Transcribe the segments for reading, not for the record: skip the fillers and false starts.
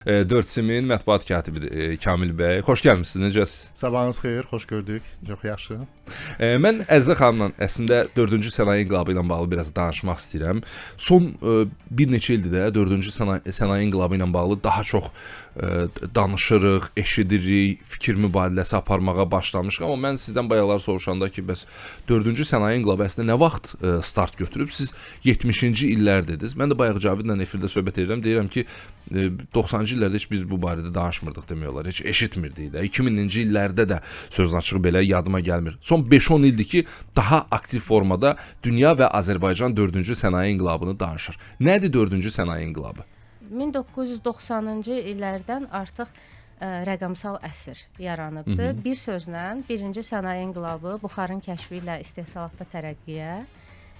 4 simin mətbuat katibidir Kamil bəy. Xoş gəlmisiniz. Necəsiz? Sabahınız xeyir, xoş gördük. Çox yaxşı. Mən Əzizə xanımla əslində 4-cü sənaye inqilabı ilə bağlı biraz danışmaq istəyirəm. Son bir neçə ildir də 4-cü sənaye inqilabı ilə bağlı daha çox danışırıq, eşidirik, fikir mübadiləsi aparmağa başlamışıq. Amma mən sizdən bayaqlar soruşanda ki, bəs 4-cü sənaye inqilabı əslində nə vaxt start götürüb? Siz 70-ci illər dediniz. Mən də bayaq Cavidlə efirdə söhbət edirəm. Deyirəm ki, 90-cı illərdə heç biz bu barədə danışmırdıq demək olar. Heç eşitmirdik də. 2000-ci illərdə də sözün açığı belə yadıma gəlmir. Son 5-10 ildir ki, daha aktiv formada dünya və Azərbaycan 4-cü sənaye inqilabını danışır. Nədir 4-cü sənaye inqilabı? 1990-cı illərdən artıq rəqəmsal əsr yaranıbdır. Bir sözlə, birinci sənaye inqilabı buxarın kəşfi ilə istehsalatda tərəqqiyə,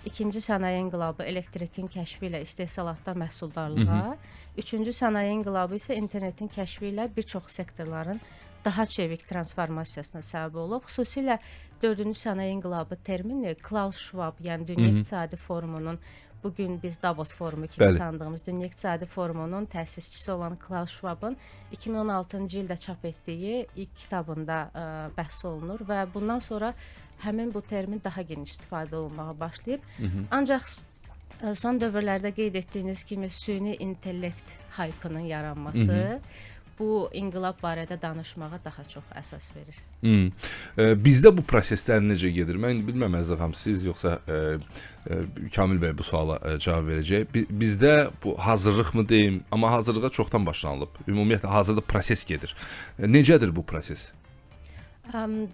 ikinci sənaye inqilabı elektrikin kəşfi ilə istehsalatda məhsuldarlığa, üçüncü sənaye inqilabı isə internetin kəşfi ilə bir çox sektorların daha çevik transformasiyasına səbəb olub. Xüsusilə 4-cü sənaye inqilabı termini Klaus Schwab, yəni Dünya İqtisadi Forumunun, bugün biz Davos Forumu kimi tanıdığımız Dünya İqtisadi Forumunun təsisçisi olan Klaus Schwab'ın 2016-cı ildə çap etdiyi ilk kitabında bəhs olunur və bundan sonra həmin bu termin daha geniş istifadə olunmağa başlayıb. Ancaq son dövrlərdə qeyd etdiyiniz kimi süni intellekt hype-ının yaranması bu inqilab barədə danışmağa daha çox əsas verir. Bizdə bu proseslər necə gedir? Mən bilməm Əzizə xanım, siz yoxsa Kamil bəy bu suala cavab verəcək. Bizdə bu hazırlıq mı deyim, amma hazırlığa çoxdan başlanılıb. Ümumiyyətlə hazırda proses gedir. Necədir bu proses?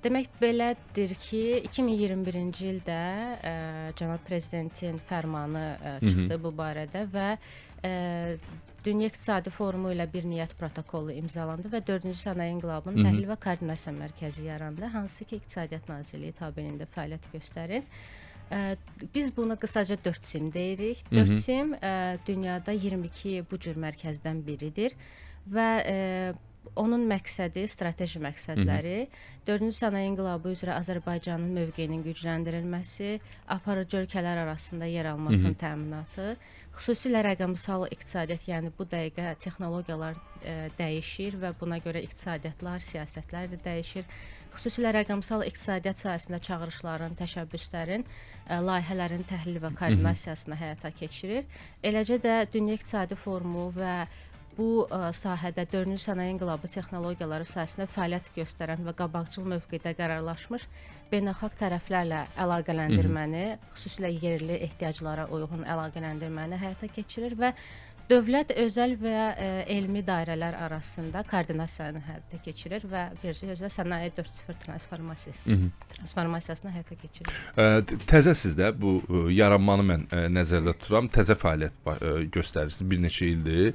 Demək belədir ki, 2021-ci ildə cənab prezidentin fərmanı çıxdı bu barədə və Dünya İqtisadi Forumu ilə bir niyyət protokolu imzalandı və 4-cü sənaye inqilabının təhlil və koordinasiya mərkəzi yarandı, hansı ki İqtisadiyyat Nazirliyi tabeliyində fəaliyyət göstərir. Biz buna qısaca 4SIM deyirik. 4SIM dünyada 22 bu cür mərkəzdən biridir və onun məqsədi, strateji məqsədləri 4-cü sənaye inqilabı üzrə Azərbaycanın mövqeyinin gücləndirilməsi, aparıcı ölkələr arasında yer almasının təminatı, xüsusilə rəqəmsal iqtisadiyyat, yəni bu dəqiqə texnologiyalar dəyişir və buna görə iqtisadiyyatlar, siyasətlər də dəyişir. Xüsusilə rəqəmsal iqtisadiyyat sahəsində çağırışların, təşəbbüslərin, layihələrin təhlili və koordinasiyasını həyata keçirir. Eləcə də Dünya İqtisadi Forumu və bu sahədə 4-cü sənaye inqilabı texnologiyaları sahəsində fəaliyyət göstərən və qabaqcıl mövqedə qərarlaşmış beynəlxalq tərəflərlə əlaqələndirməni, xüsusilə yerli ehtiyaclara uyğun əlaqələndirməni həyata keçirir və dövlət, özəl və elmi dairələr arasında koordinasiyanı həyata keçirir və bir sözlə sənaye 4.0 transformasiyasını həyata keçirir. Təzə sizdə bu yaranmanı mən nəzərdə tuturam. Təzə fəaliyyət göstərirsiniz bir neçə ildir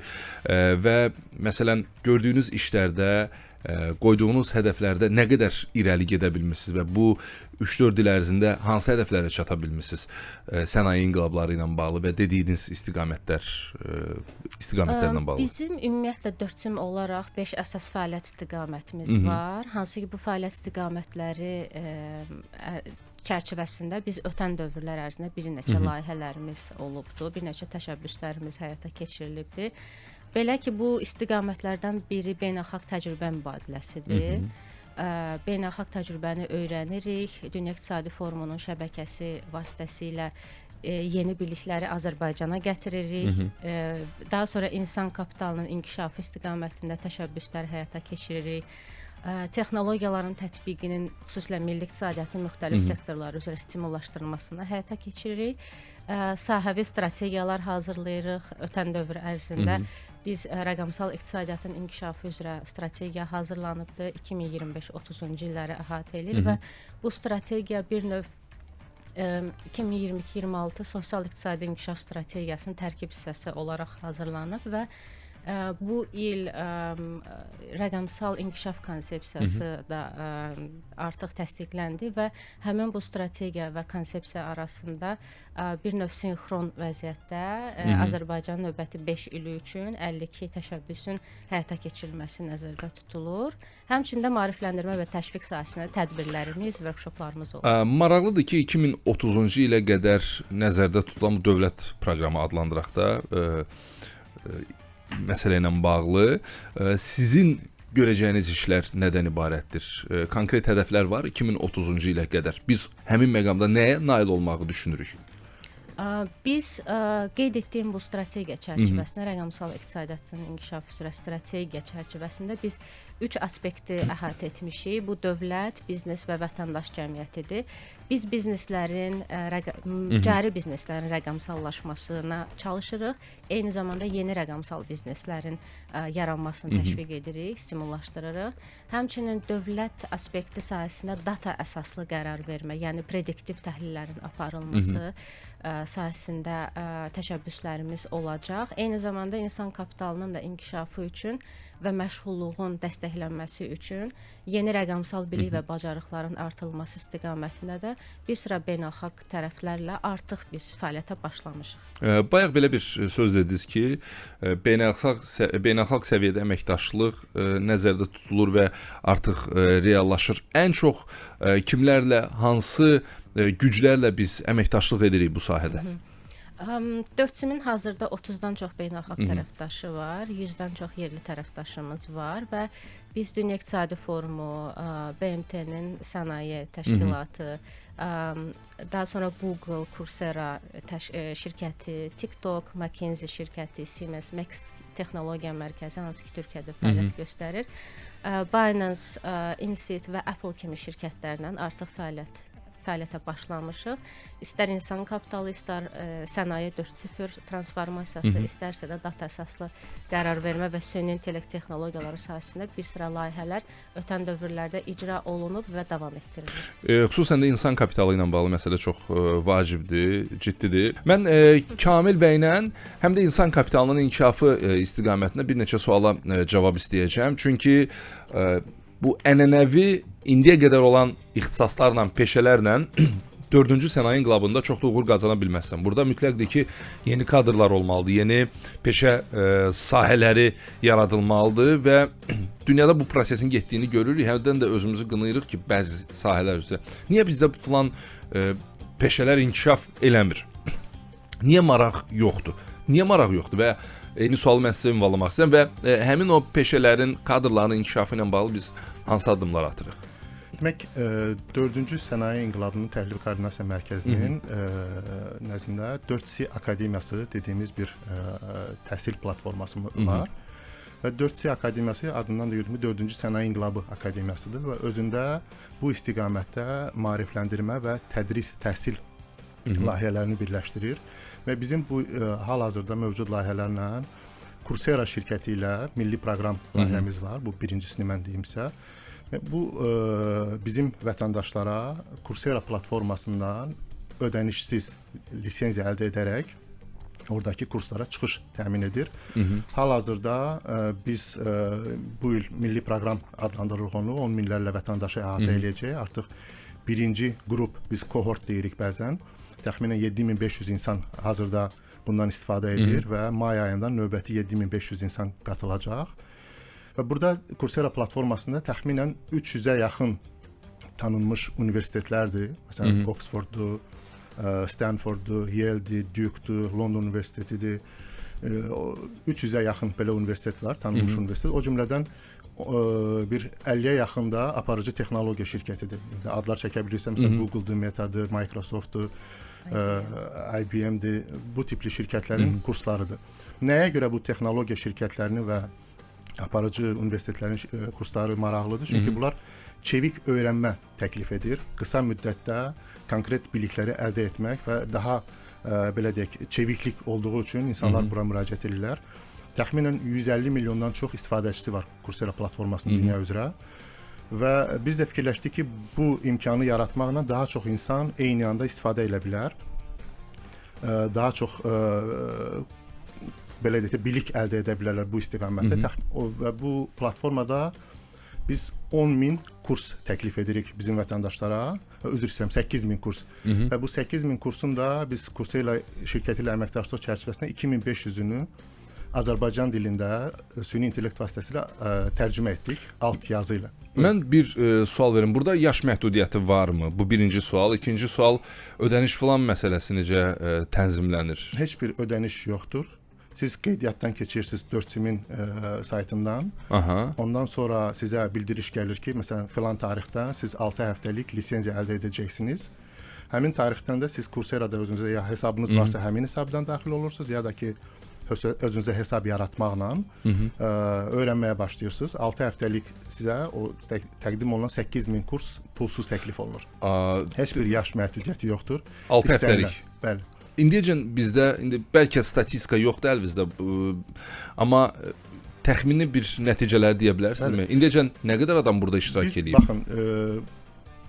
və məsələn gördüyünüz işlərdə, qoyduğunuz hədəflərdə nə qədər irəli gedə bilmisiniz və bu 3-4 il ərzində hansı hədəflərə çata bilmisiniz sənaye inqilabları ilə bağlı və dediyiniz istiqamətlərlə bağlı? Bizim ümumiyyətlə 4SIM olaraq 5 əsas fəaliyyət istiqamətimiz var. Hansı ki bu fəaliyyət istiqamətləri çərçivəsində biz ötən dövrlər ərzində bir neçə layihələrimiz olubdu, bir neçə təşəbbüslərimiz həyata keçirilibdi. Belə ki, bu istiqamətlərdən biri beynəlxalq təcrübə mübadiləsidir. Beynəlxalq təcrübəni öyrənirik. Dünya İqtisadi Forumunun şəbəkəsi vasitəsilə yeni bilikləri Azərbaycana gətiririk. Daha sonra insan kapitalının inkişafı istiqamətində təşəbbüslər həyata keçiririk. Texnologiyaların tətbiqinin xüsusilə milli iqtisadiyyatın müxtəlif sektorları üzrə stimullaşdırılmasını həyata keçiririk. Sahəvi strategiyalar hazırlayırıq. Ötən dövr ərzində biz rəqəmsal iqtisadiyyatın inkişafı üzrə strategiya hazırlanıbdır. 2025-30-cu illəri əhatə edir və bu strategiya bir növ 2022-26 sosial-iqtisadi inkişaf strategiyasının tərkib hissəsi olaraq hazırlanıb və bu il rəqəmsal inkişaf konsepsiyası da artıq təsdiqləndi və həmin bu strategiya və konsepsiya arasında bir növ sinxron vəziyyətdə Azərbaycanın növbəti 5 ili üçün 52 təşəbbüsün həyata keçirilməsi nəzərdə tutulur. Həmçində maarifləndirmə və təşviq sahəsində tədbirlərimiz, workshoplarımız olur. Maraqlıdır ki, 2030-cu ilə qədər nəzərdə tutulan bu dövlət proqramı adlandıraq da məsələ ilə bağlı sizin görəcəyiniz işlər nədən ibarətdir? Konkret hədəflər var 2030-cu ilə qədər. Biz həmin məqamda nəyə nail olmağı düşünürük? Biz qeyd etdiyim bu strategiya çərçivəsində, rəqəmsal iqtisadiyyatın inkişafı üzrə strategiya çərçivəsində biz 3 aspekti əhatə etmişik. Bu dövlət, biznes və vətəndaş cəmiyyətidir. Biz bizneslərin, cari bizneslərin rəqəmsallaşmasına çalışırıq. Eyni zamanda yeni rəqəmsal bizneslərin yaranmasını təşviq edirik, stimullaşdırırıq. Həmçinin dövlət aspekti sahəsində data əsaslı qərar vermə, yəni prediktiv təhlillərin aparılması sahəsində təşəbbüslərimiz olacaq. Eyni zamanda insan kapitalının da inkişafı üçün və məşğulluğun dəstəklənməsi üçün yeni rəqəmsal bilik və bacarıqların artırılması istiqamətində də bir sıra beynəlxalq tərəflərlə artıq biz fəaliyyətə başlamışıq. Bayaq belə bir söz dediniz ki, beynəlxalq səviyyədə əməkdaşlıq nəzərdə tutulur və artıq reallaşır. Ən çox kimlərlə, hansı güclərlə biz əməkdaşlıq edirik bu sahədə? 4SIM-in hazırda 30-dan çox beynəlxalq tərəfdaşı var, 100-dən çox yerli tərəfdaşımız var və biz Dünya İqtisadi Forumu, BMT-nin sənaye təşkilatı, daha sonra Google, Coursera şirkəti, TikTok, McKinsey şirkəti, Siemens, Max Texnologiya Mərkəzi, hansı ki, Türkiyədə fəaliyyət göstərir, Binance, Inseed və Apple kimi şirkətlərlə artıq fəaliyyətə başlamışıq. İstər insan kapitalı, istər sənaye 4.0 transformasiyası, istərsə də data əsaslı qərar vermə və süni intellekt texnologiyaları sahəsində bir sıra layihələr ötən dövrlərdə icra olunub və davam etdirilir. Xüsusən də insan kapitalı ilə bağlı məsələ çox vacibdir, ciddidir. Mən Kamil bəylə həm də insan kapitalının inkişafı istiqamətində bir neçə suala cavab istəyəcəm. Çünki bu ənənəvi indiyə qədər olan ixtisaslarla, peşələrlə 4-cü sənaye inqilabında çox da uğur qazana bilməzsən. Burada mütləqdir ki, yeni kadrlar olmalıdır, yeni peşə sahələri yaradılmalıdır və dünyada bu prosesin getdiyini görürük. Hərdən də özümüzü qınayırıq ki, bəzi sahələr üzrə. Niyə bizdə filan peşələr inkişaf eləmir? Niyə maraq yoxdur? Niyə maraq yoxdur? Və eyni sualı mən sizə ünvanlamaq istəyirəm və həmin o peşələrin, kadrların inkişafı ilə bağlı biz hansı addımlar atırıq? Demək, 4-cü Sənaye İnqilabının Təhlil Koordinasiya Mərkəzinin nəzdində 4C Akademiyası dediyimiz bir təhsil platforması var. Və 4C Akademiyası adından da yürütmü 4-cü Sənaye İnqilabı Akademiyasıdır və özündə bu istiqamətdə maarifləndirmə və tədris, təhsil layihələrini birləşdirir. Və bizim bu hal-hazırda mövcud layihələrlə Coursera şirkəti ilə milli proqram layihəmiz var. Bu birincisini mən deyimsə. Bu bizim vətəndaşlara Coursera platformasından ödənişsiz lisenziya əldə edərək oradakı kurslara çıxış təmin edir. Hal-hazırda biz bu il milli proqram adlandırırıq onu, 10 minlərlə vətəndaşı əhatə edəcək. Artıq birinci qrup, biz kohort deyirik bəzən, təxminən 7500 insan hazırda bundan istifadə edir və may ayında növbəti 7500 insan qatılacaq. Və burada Coursera platformasında təxminən 300-ə yaxın tanınmış universitetlərdir. Məsələn, Oxforddur, Stanforddur, Yale'dir, Duke'dur, London Universitetidir. 300-ə yaxın belə universitet var, tanınmış universitet. O cümlədən bir 50-yə yaxın da aparıcı texnologiya şirkətidir. Adlar çəkə bilirsə, məsələn, Google'dur, Meta'dır, Microsoft'dur, IBM-dir, bu tipli şirkətlərin kurslarıdır. Nəyə görə bu texnologiya şirkətlərini və aparıcı universitetlərin kursları maraqlıdır? Çünki bunlar çevik öyrənmə təklif edir. Qısa müddətdə konkret bilikləri əldə etmək və daha belə deyək, çeviklik olduğu üçün insanlar bura müraciət edirlər. Təxminən 150 milyondan çox istifadəçisi var Coursera platformasının dünya üzrə. Və biz də fikirləşdik ki, bu imkanı yaratmaqla daha çox insan eyni anda istifadə edə bilər. Daha çox belə deyək, bilik əldə edə bilərlər bu istiqamətdə. Və bu platformada biz 10.000 kurs təklif edirik bizim vətəndaşlara. Üzr istəyirəm, 8.000 kurs. Və bu 8.000 kursun da biz Coursera şirkəti ilə əməkdaşlıq çərçivəsində 2500-ünü Azərbaycan dilində süni intellekt vasitəsilə tərcümə etdik, alt yazı ilə. Mən bir sual verim. Burada yaş məhdudiyyəti varmı? Bu birinci sual. İkinci sual, ödəniş filan məsələsi necə tənzimlənir? Heç bir ödəniş yoxdur. Siz qeydiyyatdan keçirsiniz 4SIM-in saytından. Aha. Ondan sonra sizə bildiriş gəlir ki, məsələn, filan tarixdə siz 6 həftəlik lisenziya əldə edəcəksiniz. Həmin tarixdən də siz Coursera-da özünüzə ya hesabınız varsa həmin hesabdan daxil olursunuz, ya da ki özünüzə hesab yaratmaqla öyrənməyə başlayırsınız. 6 həftəlik sizə o təqdim olunan 8000 kurs pulsuz təklif olunur. Heç bir yaş məhdudiyyəti yoxdur. 6 həftəlik. Bəli. İndiyəcən bizdə bəlkə statistika yoxdur əlimizdə, amma təxmini bir nəticələr deyə bilərsinizmi? İndiyəcən nə qədər adam burada iştirak edib? Baxın,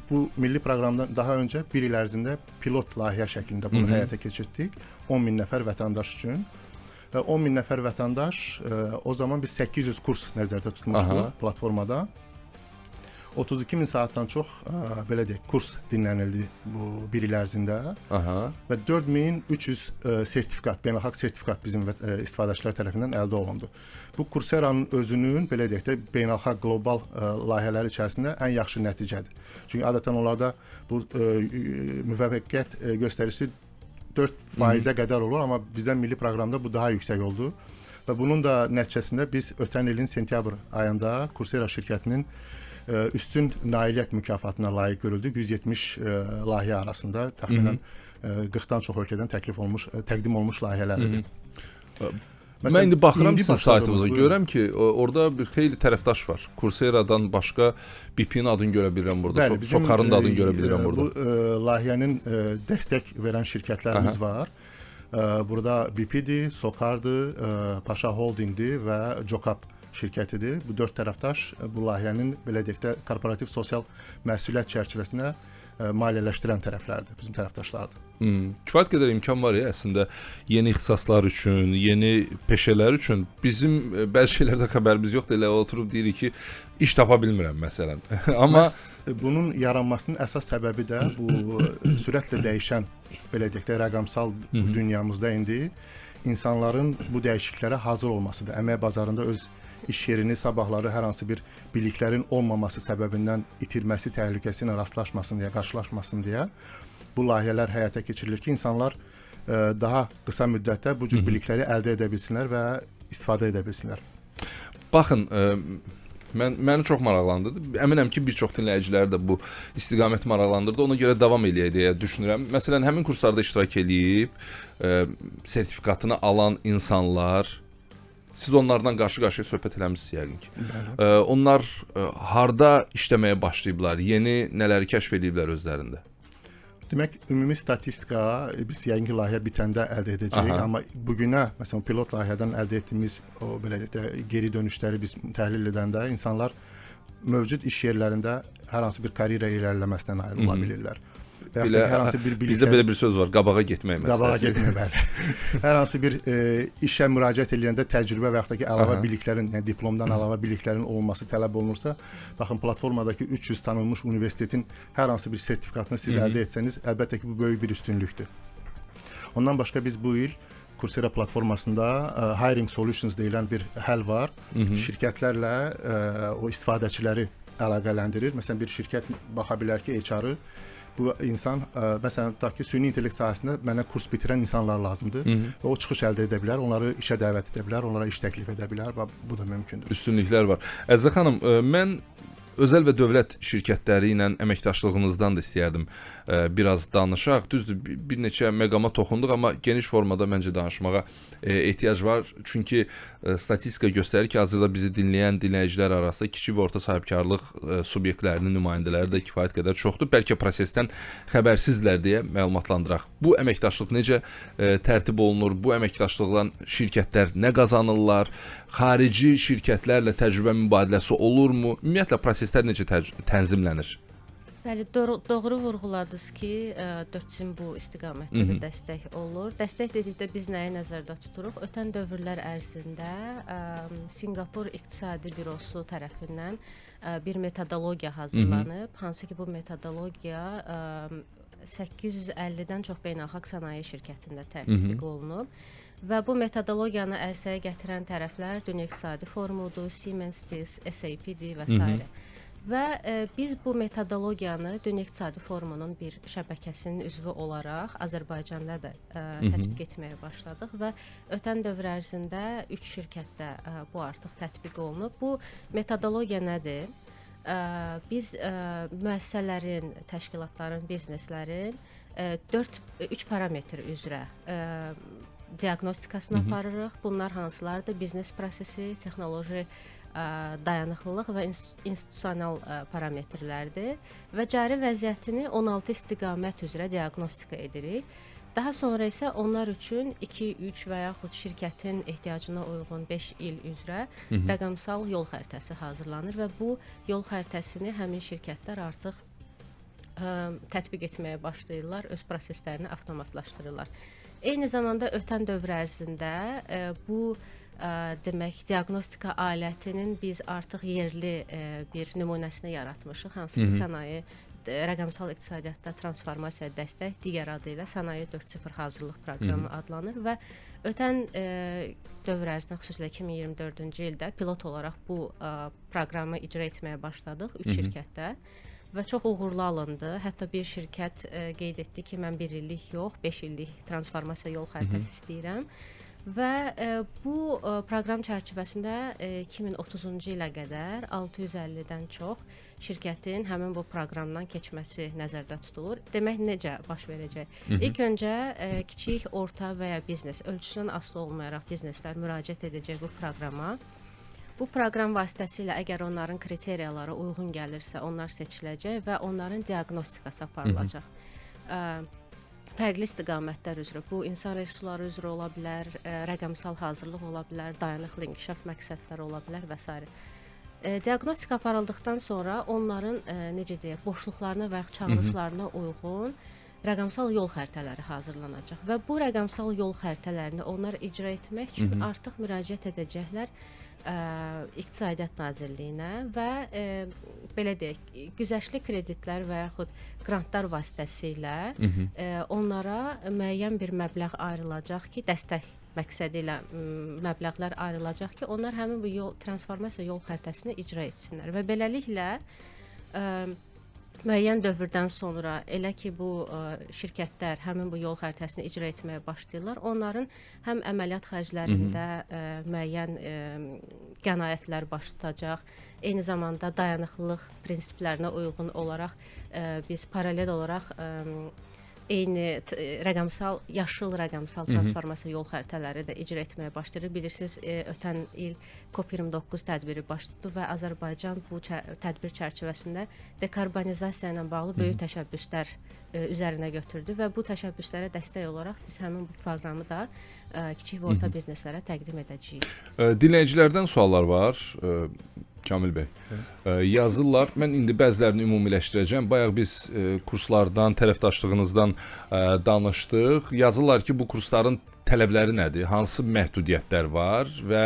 bu milli proqramdan daha öncə 1 il ərzində pilot layihə şəklində bunu həyata keçirtdik. 10.000 nəfər vətəndaş üçün. Və 10.000 nəfər vətəndaş, o zaman biz 800 kurs nəzərdə tutmuşduq platformada. 32.000 saatdan çox belə deyək, kurs dinlənildi bu 1 il ərzində. Və 4.300 sertifikat, beynəlxalq sertifikat bizim istifadəçilər tərəfindən əldə olundu. Bu Coursera-nın özünün belə deyək də beynəlxalq qlobal layihələr içərisində ən yaxşı nəticədir. Çünki adətən onlarda bu müvəffəqiyyət göstəricisi 4%-ə qədər olur, amma bizdən milli proqramda bu daha yüksək oldu. Və bunun da nəticəsində biz ötən ilin sentyabr ayında Coursera şirkətinin üstün nailiyyət mükafatına layiq görüldük. 170 layihə arasında təxminən 40-dan çox ölkədən təqdim olmuş layihələridir. Mən indi baxıram sizin saytınıza, görürəm ki, orada bir xeyli tərəfdaş var. Coursera-dan başqa BP-nin adını görə bilirəm burada, Sokarın da adını görə bilirəm burada. Bu layihənin dəstək verən şirkətlərimiz var. Burada BP-dir, Sokardır, Paşa Holdingdir və Jokap şirkətidir. Bu 4 tərəfdaş bu layihənin belə deyək də korporativ sosial məsuliyyət çərçivəsində maliyyələşdirən tərəflərdir, bizim tərəfdaşlardır. Kifayət qədər imkan var ya, əslində yeni ixtisaslar üçün, yeni peşələr üçün. Bizim bəzi şeylərdə xəbərimiz yoxdur, elə oturub deyirik ki, iş tapa bilmirəm məsələn. Amma bunun yaranmasının əsas səbəbi də bu sürətlə dəyişən, belə deyək də rəqəmsal dünyamızda indi insanların bu dəyişikliklərə hazır olmasıdır. Əmək bazarında öz iş yerini sabahları hər hansı bir biliklərin olmaması səbəbindən itirməsi təhlükəsi ilə rastlaşmasın deyə, qarşılaşmasın deyə bu layihələr həyata keçirilir ki, insanlar daha qısa müddətdə bu cür bilikləri əldə edə bilsinlər və istifadə edə bilsinlər. Baxın, məni çox maraqlandırdı. Əminəm ki, bir çox dinləyicilər də bu istiqaməti maraqlandırdı. Ona görə davam eləyək deyə düşünürəm. Məsələn, həmin kurslarda iştirak edib sertifikatını alan insanlar, siz onlardan qarşı-qarşıya söhbət eləmişsiniz yəqin ki. Onlar harda işləməyə başlayıblar? Yeni nələri kəşf ediblər özlərində? Demək, ümumi statistika biz yəqin ki, layihə bitəndə əldə edəcəyik. Amma bugünə, məsələn, pilot layihədən əldə etdiyimiz o belə də geri dönüşləri biz təhlil edəndə insanlar mövcud iş yerlərində hər hansı bir karyera irəliləməsindən ayrıla bilirlər. Hər hansı bir biliklər... Bizdə belə bir söz var, qabağa getmək məsələsi. Qabağa getmək, bəli. Hər hansı bir işə müraciət edəndə təcrübə və yaxud da ki, əlavə biliklərin, diplomdan əlavə biliklərin olunması tələb olunursa, baxın, platformadakı 300 tanınmış universitetin hər hansı bir sertifikatını siz əldə etsəniz, əlbəttə ki, bu böyük bir üstünlükdür. Ondan başqa biz bu il Coursera platformasında Hiring Solutions deyilən bir həll var. Şirkətlərlə o istifadəçiləri əlaqələndirir. Məsələn, bir şirkət baxa bilər ki, HR-ı bu insan, məsələn, tutaq ki, süni intellekt sahəsində mənə kurs bitirən insanlar lazımdır və o çıxış əldə edə bilər, onları işə dəvət edə bilər, onlara iş təklif edə bilər və bu da mümkündür. Üstünlüklər var. Əzizə xanım, mən özəl və dövlət şirkətləri ilə əməkdaşlığınızdan da istəyərdim biraz danışaq. Düzdür, bir neçə məqama toxunduq, amma geniş formada məncə danışmağa ehtiyac var. Çünki statistika göstərir ki, hazırda bizi dinləyən dinləyicilər arasında kiçik və orta sahibkarlıq subyektlərinin nümayəndələri də kifayət qədər çoxdur. Bəlkə prosesdən xəbərsizlər deyə məlumatlandıraq. Bu əməkdaşlıq necə tərtib olunur? Bu əməkdaşlıqdan şirkətlər nə qazanırlar? Xarici şirkətlərlə təcrübə mübadiləsi olurmu? Ümumiyyətlə proseslər necə tənzimlənir? Bəli, doğru vurğuladınız ki, 4SIM bu istiqamətdə dəstək olur. Dəstək dedikdə biz nəyi nəzərdə tuturuq? Ötən dövrlər ərzində Sinqapur İqtisadi Bürosu tərəfindən bir metodologiya hazırlanıb. Hansı ki, bu metodologiya 850-dən çox beynəlxalq sənaye şirkətində tətbiq olunub. Və bu metodologiyanı ərsəyə gətirən tərəflər Dünya İqtisadi Forumudur, Siemens'dir, SAP-dir və s. Və biz bu metodologiyanı Dünya İqtisadi Forumunun bir şəbəkəsinin üzvü olaraq Azərbaycanda da tətbiq etməyə başladıq və ötən dövr ərzində 3 şirkətdə bu artıq tətbiq olunub. Bu metodologiya nədir? Biz müəssisələrin, təşkilatların, bizneslərin 3 parametr üzrə diaqnostikasını aparırıq. Bunlar hansılardır? Biznes prosesi, texnoloji dayanıqlılıq və institusional parametrlərdir və cari vəziyyətini 16 istiqamət üzrə diaqnostika edirik. Daha sonra isə onlar üçün 2, 3 və yaxud şirkətin ehtiyacına uyğun 5 il üzrə rəqəmsal yol xəritəsi hazırlanır və bu yol xəritəsini həmin şirkətlər artıq tətbiq etməyə başlayırlar, öz proseslərini avtomatlaşdırırlar. Eyni zamanda ötən dövr ərzində bu demək diaqnostika alətinin biz artıq yerli bir nümunəsini yaratmışıq. Hansı ki, sənaye rəqəmsal iqtisadiyyatda transformasiya dəstək, digər adı ilə Sənaye 4.0 hazırlıq proqramı adlanır və ötən dövr ərzində, xüsusilə 2024-cü ildə pilot olaraq bu proqramı icra etməyə başladıq 3 şirkətdə və çox uğurlu alındı. Hətta bir şirkət qeyd etdi ki, mən 1 illik yox, 5 illik transformasiya yol xəritəsi istəyirəm. Və bu proqram çərçivəsində 2030-cu ilə qədər 650-dən çox şirkətin həmin bu proqramdan keçməsi nəzərdə tutulur. Demək, necə baş verəcək? İlk öncə kiçik, orta və ya biznes, ölçüsündən asılı olmayaraq bizneslər müraciət edəcək bu proqrama. Bu proqram vasitəsilə əgər onların kriteriyaları uyğun gəlirsə, onlar seçiləcək və onların diaqnostikası aparılacaq. Fərqli istiqamətlər üzrə, bu insan resursları üzrə ola bilər, rəqəmsal hazırlıq ola bilər, dayanıqlı inkişaf məqsədləri ola bilər və s. Diaqnostika aparıldıqdan sonra onların necə deyək, boşluqlarına və yaxud çağırışlarına uyğun rəqəmsal yol xəritələri hazırlanacaq və bu rəqəmsal yol xəritələrini onlar icra etmək üçün artıq müraciət edəcəklər İqtisadiyyat Nazirliyinə və belə deyək, güzəştli kreditlər və yaxud qrantlar vasitəsilə onlara müəyyən bir məbləğ ayrılacaq ki, dəstək məqsədi ilə məbləğlər ayrılacaq ki, onlar həmin bu transformasiya yol xəritəsini icra etsinlər və beləliklə müəyyən dövrdən sonra elə ki, bu şirkətlər həmin bu yol xəritəsini icra etməyə başlayırlar, onların həm əməliyyat xərclərində müəyyən qənaətlər baş tutacaq, eyni zamanda dayanıqlılıq prinsiplərinə uyğun olaraq biz paralel olaraq eyni rəqəmsal, yaşıl rəqəmsal transformasiya yol xəritələri də icra etməyə başlayır. Bilirsiniz, ötən il COP29 tədbiri baş tutdu və Azərbaycan bu tədbir çərçivəsində dekarbonizasiya ilə bağlı böyük təşəbbüslər üzərinə götürdü və bu təşəbbüslərə dəstək olaraq biz həmin bu proqramı da kiçik və orta bizneslərə təqdim edəcəyik. Dinləyicilərdən suallar var. Kamil bəy, yazırlar. Mən indi bəzilərini ümumiləşdirəcəm. Bayaq biz kurslardan, tərəfdaşlığınızdan danışdıq. Yazırlar ki, bu kursların tələbləri nədir? Hansı məhdudiyyətlər var və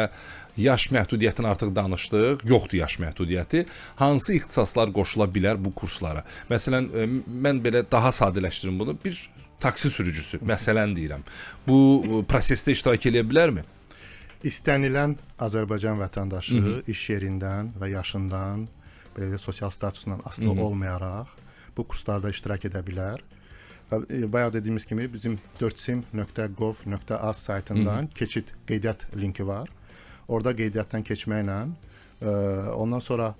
yaş məhdudiyyətini artıq danışdıq. Yoxdur yaş məhdudiyyəti. Hansı ixtisaslar qoşula bilər bu kurslara? Məsələn, mən belə daha sadələşdirim bunu. Bir taksi sürücüsü, məsələn deyirəm. Bu prosesdə iştirak edə bilərmi? İstənilən Azərbaycan vətəndaşı iş yerindən və yaşından, belə də sosial statusundan asılı olmayaraq bu kurslarda iştirak edə bilər. Bayaq dediyimiz kimi bizim 4sim.gov.az saytından keçid qeydiyyat linki var. Orada qeydiyyatdan keçməklə ondan sonra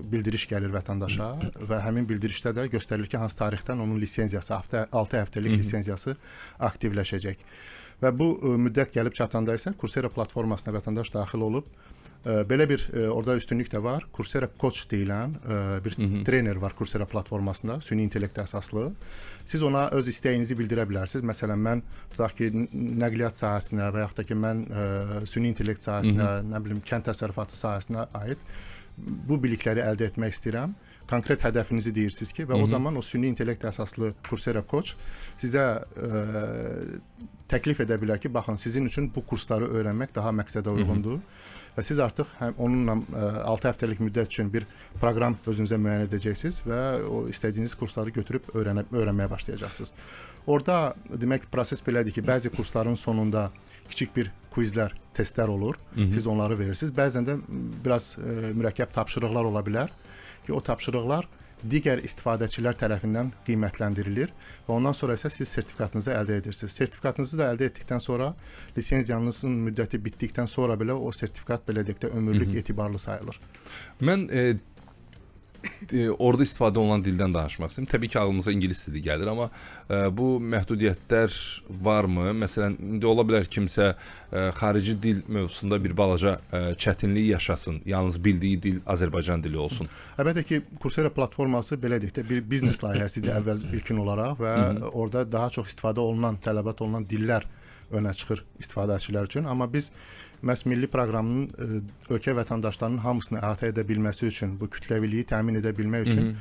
bildiriş gəlir vətəndaşa və həmin bildirişdə də göstərilir ki, hansı tarixdən onun lisenziyası, 6 həftəlik lisenziyası aktivləşəcək. Və bu müddət gəlib çatanda isə Coursera platformasına vətəndaş daxil olub, belə bir orada üstünlük də var. Coursera Coach deyilən bir trener var Coursera platformasında, süni intellekt əsaslı. Siz ona öz istəyinizi bildirə bilərsiniz. Məsələn, mən tutaq ki, nəqliyyat sahəsinə və yaxud da ki, mən süni intellekt sahəsinə, nə bilim, kənd təsərrüfatı sahəsinə aid bu bilikləri əldə etmək istəyirəm. Konkret hədəfinizi deyirsiniz ki, və o zaman o süni intellekt əsaslı Coursera Coach sizə təklif edə bilər ki, baxın, sizin üçün bu kursları öyrənmək daha məqsədə uyğundur və siz artıq onunla 6 həftəlik müddət üçün bir proqram özünüzə müəyyən edəcəksiniz və o istədiyiniz kursları götürüb öyrənməyə başlayacaqsınız. Orada demək proses belədir ki, bəzi kursların sonunda kiçik bir quizlər, testlər olur. Siz onları verirsiniz. Bəzən də biraz mürəkkəb tapşırıqlar ola bilər. ki, o tapşırıqlar digər istifadəçilər tərəfindən qiymətləndirilir və ondan sonra isə siz sertifikatınızı əldə edirsiniz. Sertifikatınızı da əldə etdikdən sonra, lisenziyanızın müddəti bitdikdən sonra belə o sertifikat belə deyək də ömürlük etibarlı sayılır. Mən orada istifadə olunan dildən danışmaq istəyirəm. Təbii ki, ağlımıza ingilis dili gəlir, amma bu məhdudiyyətlər varmı? Məsələn, indi ola bilər kimsə xarici dil mövzusunda bir balaca çətinlik yaşasın, yalnız bildiyi dil Azərbaycan dili olsun. Əlbəttə ki, Coursera platforması belə deyək də bir biznes layihəsidir əvvəl ilkin olaraq və orada daha çox istifadə olunan, tələbat olunan dillər önə çıxır istifadəçilər üçün. Amma biz məhz milli proqramının ölkə vətəndaşlarının hamısını əhatə edə bilməsi üçün, bu kütləviliyi təmin edə bilmək üçün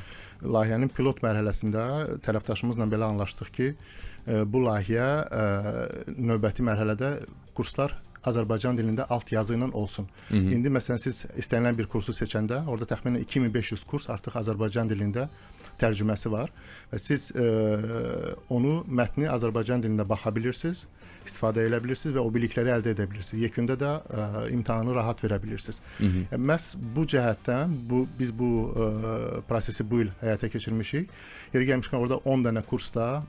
layihənin pilot mərhələsində tərəfdaşımızla belə anlaşdıq ki, bu layihə növbəti mərhələdə kurslar Azərbaycan dilində alt yazı ilə olsun. İndi məsələn siz istənilən bir kursu seçəndə orada təxminən 2500 kurs artıq Azərbaycan dilində tərcüməsi var və siz onu mətni Azərbaycan dilində baxa bilirsiniz, istifadə edə bilirsiniz və o bilikləri əldə edə bilirsiniz. Yekunda da imtahanı rahat verə bilirsiniz. Məhz bu cəhətdən biz bu prosesi bu il həyata keçirmişik. Yeri gəlmişkən orada 10 dənə kursda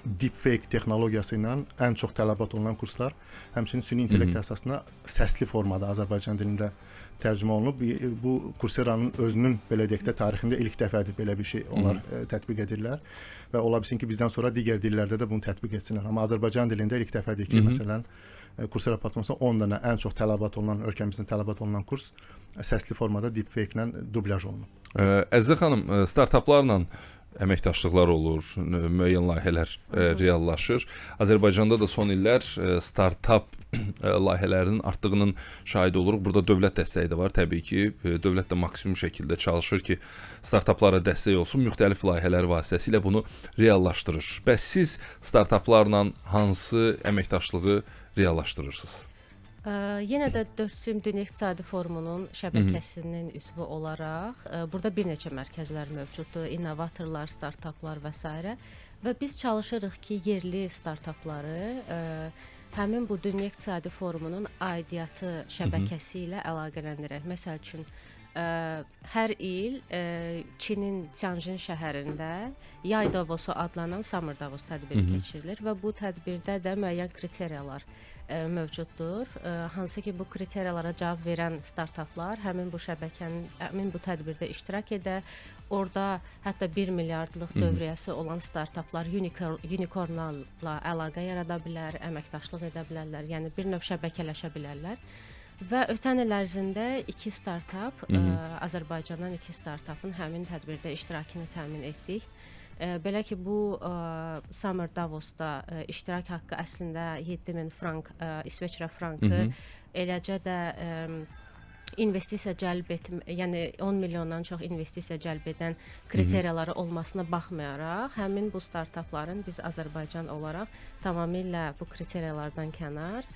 deepfake texnologiyası ilə ən çox tələbat olunan kurslar, həmçinin süni intellekt əsasına səsli formada Azərbaycan dilində tərcümə olunub. Bu Coursera'nın özünün belə deyək də tarixində ilk dəfədir belə bir şey onlar tətbiq edirlər və ola bilsin ki, bizdən sonra digər dillərdə də bunu tətbiq etsinlər. Amma Azərbaycan dilində ilk dəfədir ki, məsələn, Coursera platformasında 10 dənə ən çox tələbat olunan, ölkəmizdə tələbat olunan kurs səsli formada deepfake ilə dublyaj olunub. Əzizə xanım, startaplarla əməkdaşlıqlar olur, müəyyən layihələr reallaşır. Azərbaycanda da son illər startap layihələrinin artdığının şahidi oluruq. Burada dövlət dəstəyi də var. Təbii ki, dövlət də maksimum şəkildə çalışır ki, startaplara dəstək olsun. Müxtəlif layihələr vasitəsilə bunu reallaşdırır. Bəs siz startaplarla hansı əməkdaşlığı reallaşdırırsınız? Yenə də 4SIM Dünya İqtisadi Forumunun şəbəkəsinin üzvü olaraq burada bir neçə mərkəzlər mövcuddur, innovatorlar, startaplar və s. Və biz çalışırıq ki, yerli startapları həmin bu Dünya İqtisadi Forumunun aidiyyatı şəbəkəsi ilə əlaqələndirək. Məsəl üçün, hər il Çinin Tianjin şəhərində Yay Davosu adlanan Summer Davos tədbiri keçirilir və bu tədbirdə də müəyyən kriteriyalar mövcuddur. Hansı ki, bu kriteriyalara cavab verən startaplar həmin bu şəbəkənin, həmin bu tədbirdə iştirak edə, orada hətta 1 milyardlıq dövriyyəsi olan startaplar unicornlarla əlaqə yarada bilər, əməkdaşlıq edə bilərlər, yəni bir növ şəbəkələşə bilərlər. Və ötən il ərzində 2 startap, Azərbaycandan 2 startapın həmin tədbirdə iştirakını təmin etdik. Belə ki, bu Summer Davosda iştirak haqqı əslində 7000 frank, İsveçrə frankı, eləcə də investisiya cəlb etmə, yəni 10 milyondan çox investisiya cəlb edən kriteriyaları olmasına baxmayaraq, həmin bu startapların biz Azərbaycan olaraq tamamilə bu kriteriyalardan kənar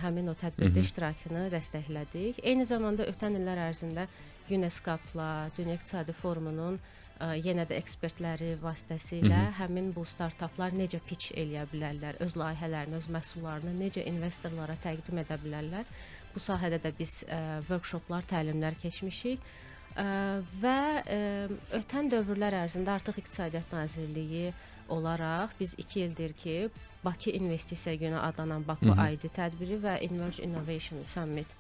həmin o tədbirdə iştirakını dəstəklədik. Eyni zamanda ötən illər ərzində UNESCO-la, Dünya İqtisadi Forumunun yenə də ekspertləri vasitəsilə həmin bu startaplar necə pitch eləyə bilərlər, öz layihələrini, öz məhsullarını necə investorlara təqdim edə bilərlər. Bu sahədə də biz workshoplar, təlimlər keçmişik və ötən dövrlər ərzində artıq İqtisadiyyat Nazirliyi olaraq biz 2 ildir ki, Bakı İnvestisiya Günü adlanan Baku ID tədbiri və Emerge Innovation Summit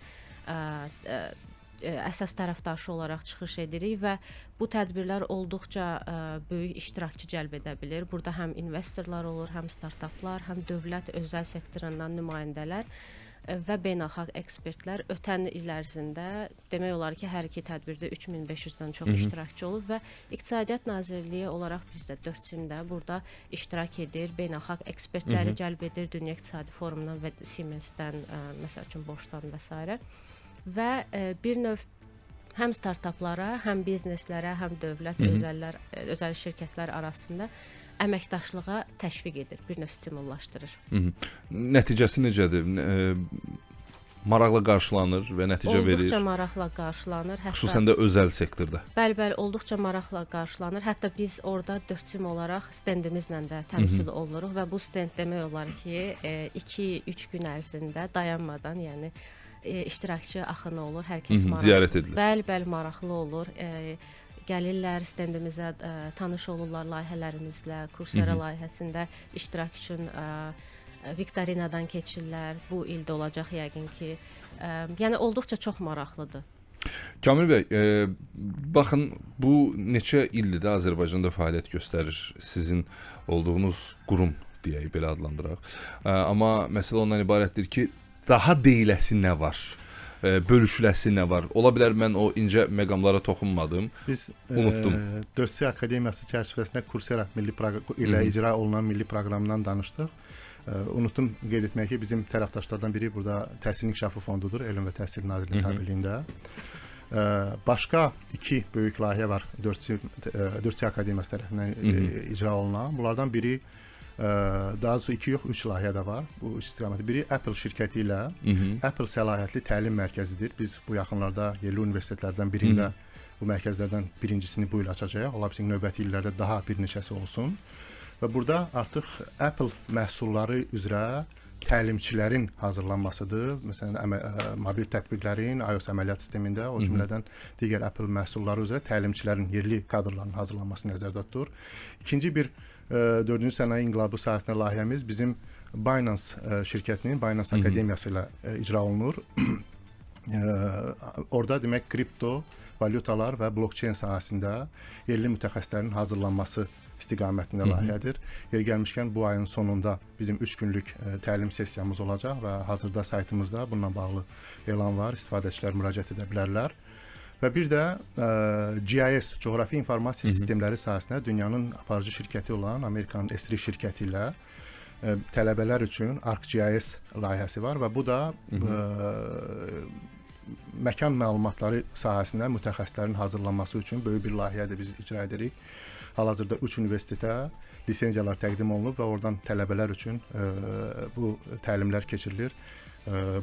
əsas tərəfdaşı olaraq çıxış edirik və bu tədbirlər olduqca böyük iştirakçı cəlb edə bilir. Burada həm investorlar olur, həm startaplar, həm dövlət, özəl sektorundan nümayəndələr və beynəlxalq ekspertlər. Ötən il ərzində demək olar ki, hər iki tədbirdə 3500-dən çox iştirakçı olub və İqtisadiyyat Nazirliyi olaraq biz də 4SIM-də burada iştirak edir, beynəlxalq ekspertləri cəlb edir, Dünya İqtisadi Forumundan və Siemens-dən, məsəl üçün Boşdan və s. Və bir növ həm startaplara, həm bizneslərə, həm dövlət, özəl şirkətlər arasında əməkdaşlığa təşviq edir, bir növ stimullaşdırır. Nəticəsi necədir? Maraqla qarşılanır və nəticə verir? Olduqca maraqla qarşılanır. Xüsusən də özəl sektorda. Bəli, olduqca maraqla qarşılanır. Hətta biz orada 4SIM olaraq stendimizlə də təmsil olunuruq və bu stend demək olar ki, 2-3 gün ərzində dayanmadan, yəni iştirakçı axını olur, hər kəs maraqlı. Ziyarət edilir. Bəli, maraqlı olur. gəlirlər stendimizə, tanış olurlar layihələrimizlə, Coursera layihəsində iştirak üçün viktorinadan keçirlər. Bu il də olacaq yəqin ki. Yəni olduqca çox maraqlıdır. Kamil bəy, baxın, bu neçə ildir də Azərbaycanda fəaliyyət göstərir sizin olduğunuz qurum deyək, belə adlandıraq. Amma məsələ ondan ibarətdir ki, daha deyiləsi nə var? Bölüşüləsi nə var? Ola bilər mən o incə məqamlara toxunmadım. Biz unutdum. 4C Akademiyası çərçivəsində Coursera milli ilə icra olunan milli proqramından danışdıq. Unutdum qeyd etmək ki, bizim tərəfdaşlardan biri burada Təhsil İnkişafı Fondudur, Elm və Təhsil Nazirliyi tabeliyində. Başqa iki böyük layihə var 4C Akademiyası tərəfindən icra olunan. Bunlardan biri, daha doğrusu 2 yox, 3 layihə də var bu istiqamətdə. Biri Apple şirkəti ilə Apple səlahiyyətli təlim mərkəzidir. Biz bu yaxınlarda yerli universitetlərdən birində bu mərkəzlərdən birincisini bu il açacağıq. Ola bilsin növbəti illərdə daha bir neçəsi olsun. Və burada artıq Apple məhsulları üzrə təlimçilərin hazırlanmasıdır. Məsələn, mobil tətbiqlərin, iOS əməliyyat sistemində, o cümlədən digər Apple məhsulları üzrə təlimçilərin, yerli kadrların hazırlanması nəzərdə tutulur. İkinci bir 4-cü sənaye inqilabı sahəsində layihəmiz bizim Binance şirkətinin Binance Akademiyası ilə icra olunur. Orada demək kripto, valyutalar və blockchain sahəsində yerli mütəxəssislərin hazırlanması istiqamətində layihədir. Yer gəlmişkən bu ayın sonunda bizim 3 günlük təlim sessiyamız olacaq və hazırda saytımızda bununla bağlı elan var. İstifadəçilər müraciət edə bilərlər. Və bir də GIS, Coğrafi İnformasiya Sistemləri sahəsində dünyanın aparıcı şirkəti olan Amerikanın Esri şirkəti ilə tələbələr üçün ArcGIS layihəsi var və bu da məkan məlumatları sahəsində mütəxəssislərin hazırlanması üçün böyük bir layihədir biz icra edirik. Hal-hazırda 3 universitetə lisenziyalar təqdim olunub və oradan tələbələr üçün bu təlimlər keçirilir.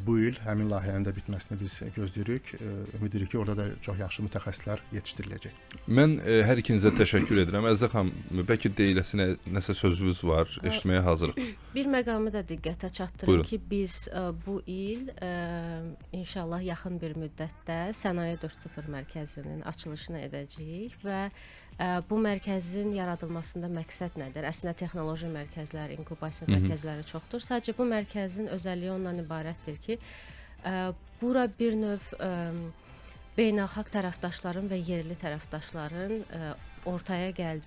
Bu il həmin layihənin də bitməsini biz gözləyirik. Ümid edirik ki, orada da çox yaxşı mütəxəssislər yetişdiriləcək. Mən hər ikinizə təşəkkür edirəm. Əzizə xanım, bəlkə deyiləsinə nəsə sözünüz var, eşitməyə hazırıq. Bir məqamı da diqqətə çatdırım ki, biz bu il inşallah yaxın bir müddətdə Sənaye 4.0 mərkəzinin açılışını edəcəyik və bu mərkəzin yaradılmasında məqsəd nədir? Əslində texnoloji mərkəzləri, inkubasiya mərkəzləri çoxdur. Sadəcə bu mərkəzin özəlliyi ondan ibarətdir ki, bura bir növ beynəlxalq tərəfdaşların və yerli tərəfdaşların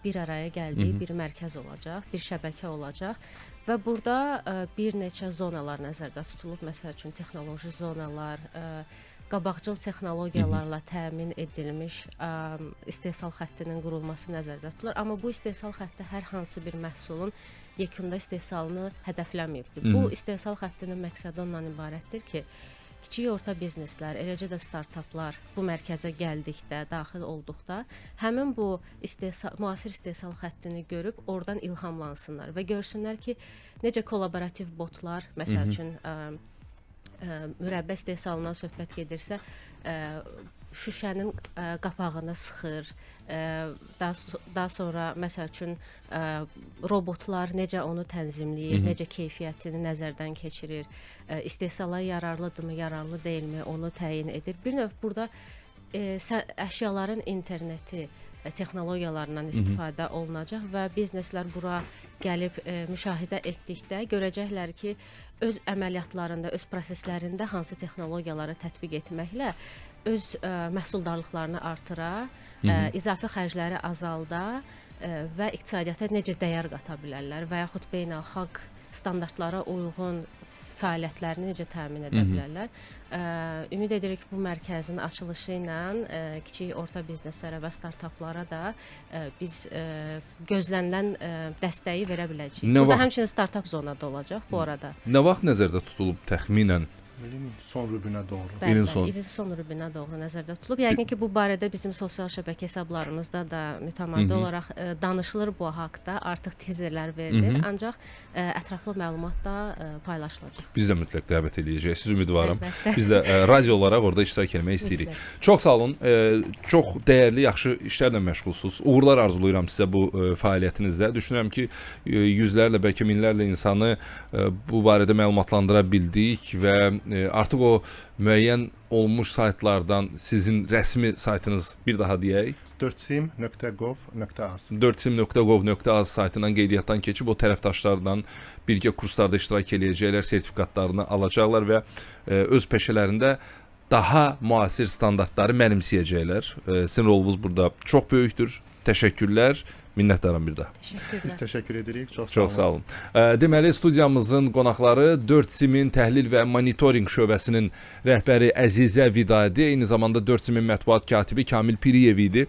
bir araya gəldiyi bir mərkəz olacaq, bir şəbəkə olacaq və burada bir neçə zonalar nəzərdə tutulub. Məsəl üçün texnoloji zonalar, qabaqcıl texnologiyalarla təmin edilmiş istehsal xəttinin qurulması nəzərdə tutulur. Amma bu istehsal xətti hər hansı bir məhsulun yekunda istehsalını hədəfləməyibdir. Bu istehsal xəttinin məqsədi ondan ibarətdir ki, kiçik orta bizneslər, eləcə də startaplar bu mərkəzə gəldikdə, daxil olduqda həmin bu müasir istehsal xəttini görüb oradan ilhamlansınlar və görsünlər ki, necə kollaborativ botlar, məsəl üçün mürəbbə istehsalından söhbət gedirsə, şüşənin qapağını sıxır, daha sonra məsəl üçün robotlar necə onu tənzimləyir, necə keyfiyyətini nəzərdən keçirir, istehsala yararlıdırmı, yararlı deyilmi, onu təyin edir. Bir növ burada əşyaların interneti, texnologiyalarından istifadə olunacaq və bizneslər bura gəlib müşahidə etdikdə görəcəklər ki, öz əməliyyatlarında, öz proseslərində hansı texnologiyaları tətbiq etməklə öz məhsuldarlıqlarını artıra, izafi xərcləri azalda və iqtisadiyyata necə dəyər qata bilərlər və yaxud beynəlxalq standartlara uyğun fəaliyyətlərini necə təmin edə bilərlər. Ümid edirik bu mərkəzin açılışı ilə kiçik orta bizneslərə və startaplara da biz gözlənilən dəstəyi verə biləcəyik. Burada həmçinin startap zonada olacaq bu arada. Nə vaxt nəzərdə tutulub təxminən? İlin son rübünə doğru. İlin son rübünə doğru nəzərdə tutulub. Yəqin ki, bu barədə bizim sosial şəbəkə hesablarımızda da mütəmadi olaraq danışılır bu haqda. Artıq tizerlər verilir. Ancaq ətraflı məlumat da paylaşılacaq. Biz də mütləq dəvət edəcəyik. Siz ümidvaram. Biz də radio olaraq orada iştirak etmək istəyirik. Çox sağ olun. Çox dəyərli, yaxşı işlərlə məşğulsunuz. Uğurlar arzulayıram sizə bu fəaliyyətinizdə. Düşünürəm ki, yüzlərlə, bəlkə minlərlə insanı bu barədə məlumatlandıra bildik və artıq o müəyyən olmuş saytlardan sizin rəsmi saytınız bir daha deyək. 4sim.gov.az 4sim.gov.az saytından qeydiyyatdan keçib o tərəfdaşlardan birgə kurslarda iştirak edəcəklər, sertifikatlarını alacaqlar və öz peşələrində daha müasir standartları mənimsəyəcəklər. Sizin rolunuz burada çox böyükdür. Təşəkkürlər. Minnətdaram bir daha. Biz təşəkkür edirik. Çox sağ olun. Deməli, studiyamızın qonaqları 4SIM-in təhlil və monitorinq şöbəsinin rəhbəri Əzizə Vidadi, eyni zamanda 4SIM-in mətbuat katibi Kamil Piriyev idi.